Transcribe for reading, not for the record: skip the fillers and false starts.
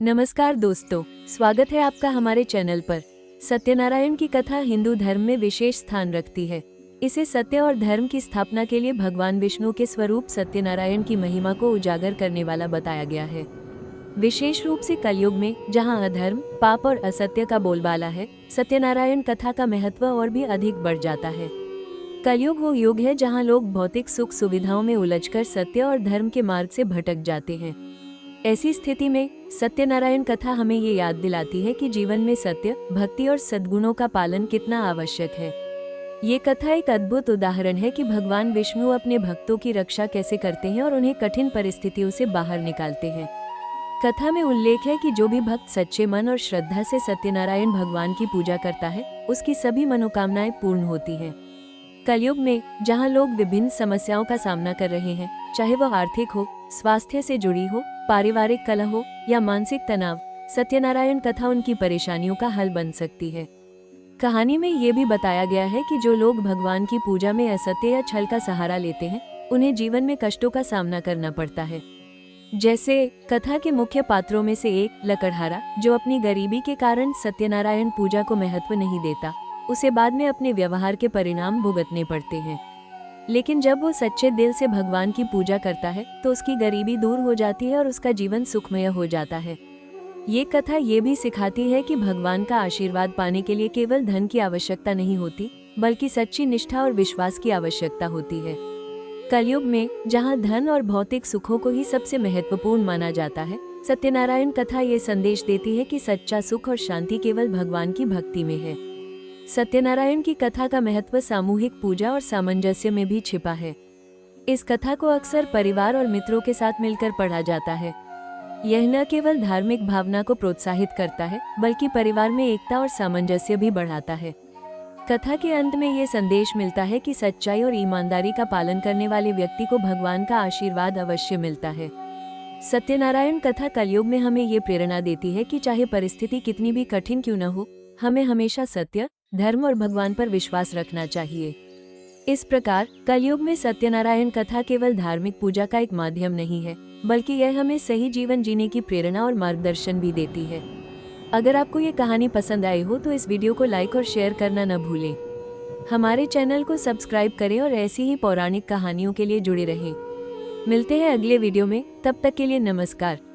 नमस्कार दोस्तों, स्वागत है आपका हमारे चैनल पर। सत्यनारायण की कथा हिंदू धर्म में विशेष स्थान रखती है। इसे सत्य और धर्म की स्थापना के लिए भगवान विष्णु के स्वरूप सत्यनारायण की महिमा को उजागर करने वाला बताया गया है। विशेष रूप से कलयुग में, जहां अधर्म, पाप और असत्य का बोलबाला है, सत्यनारायण कथा का महत्व और भी अधिक बढ़ जाता है। कलयुग वो युग है जहां लोग भौतिक सुख सुविधाओं में उलझकर सत्य और धर्म के मार्ग से भटक जाते हैं। ऐसी स्थिति में सत्यनारायण कथा हमें ये याद दिलाती है कि जीवन में सत्य, भक्ति और सद्गुणों का पालन कितना आवश्यक है। ये कथा एक अद्भुत उदाहरण है कि भगवान विष्णु अपने भक्तों की रक्षा कैसे करते हैं और उन्हें कठिन परिस्थितियों से बाहर निकालते हैं। कथा में उल्लेख है कि जो भी भक्त सच्चे मन और श्रद्धा से सत्यनारायण भगवान की पूजा करता है, उसकी सभी मनोकामनाएं पूर्ण होती हैं। कलयुग में, जहां लोग विभिन्न समस्याओं का सामना कर रहे हैं, चाहे वह आर्थिक हो, स्वास्थ्य से जुड़ी हो, पारिवारिक कलह हो या मानसिक तनाव, सत्यनारायण कथा उनकी परेशानियों का हल बन सकती है। कहानी में ये भी बताया गया है कि जो लोग भगवान की पूजा में असत्य या छल का सहारा लेते हैं, उन्हें जीवन में कष्टों का सामना करना पड़ता है। जैसे कथा के मुख्य पात्रों में से एक लकड़हारा, जो अपनी गरीबी के कारण सत्यनारायण पूजा को महत्व नहीं देता, उसे बाद में अपने व्यवहार के परिणाम भुगतने पड़ते हैं। लेकिन जब वो सच्चे दिल से भगवान की पूजा करता है, तो उसकी गरीबी दूर हो जाती है और उसका जीवन सुखमय हो जाता है। ये कथा ये भी सिखाती है कि भगवान का आशीर्वाद पाने के लिए केवल धन की आवश्यकता नहीं होती, बल्कि सच्ची निष्ठा और विश्वास की आवश्यकता होती है। कलयुग में, जहाँ धन और भौतिक सुखों को ही सबसे महत्वपूर्ण माना जाता है, सत्यनारायण कथा ये संदेश देती है कि सच्चा सुख और शांति केवल भगवान की भक्ति में है। सत्यनारायण की कथा का महत्व सामूहिक पूजा और सामंजस्य में भी छिपा है। इस कथा को अक्सर परिवार और मित्रों के साथ मिलकर पढ़ा जाता है। यह न केवल धार्मिक भावना को प्रोत्साहित करता है, बल्कि परिवार में एकता और सामंजस्य भी बढ़ाता है। कथा के अंत में ये संदेश मिलता है कि सच्चाई और ईमानदारी का पालन करने वाले व्यक्ति को भगवान का आशीर्वाद अवश्य मिलता है। सत्यनारायण कथा कलयुग में हमें ये प्रेरणा देती है कि चाहे परिस्थिति कितनी भी कठिन क्यों न हो, हमें हमेशा सत्य, धर्म और भगवान पर विश्वास रखना चाहिए। इस प्रकार कलयुग में सत्यनारायण कथा केवल धार्मिक पूजा का एक माध्यम नहीं है, बल्कि यह हमें सही जीवन जीने की प्रेरणा और मार्गदर्शन भी देती है। अगर आपको ये कहानी पसंद आई हो तो इस वीडियो को लाइक और शेयर करना न भूलें। हमारे चैनल को सब्सक्राइब करें और ऐसी ही पौराणिक कहानियों के लिए जुड़े रहें। मिलते हैं अगले वीडियो में, तब तक के लिए नमस्कार।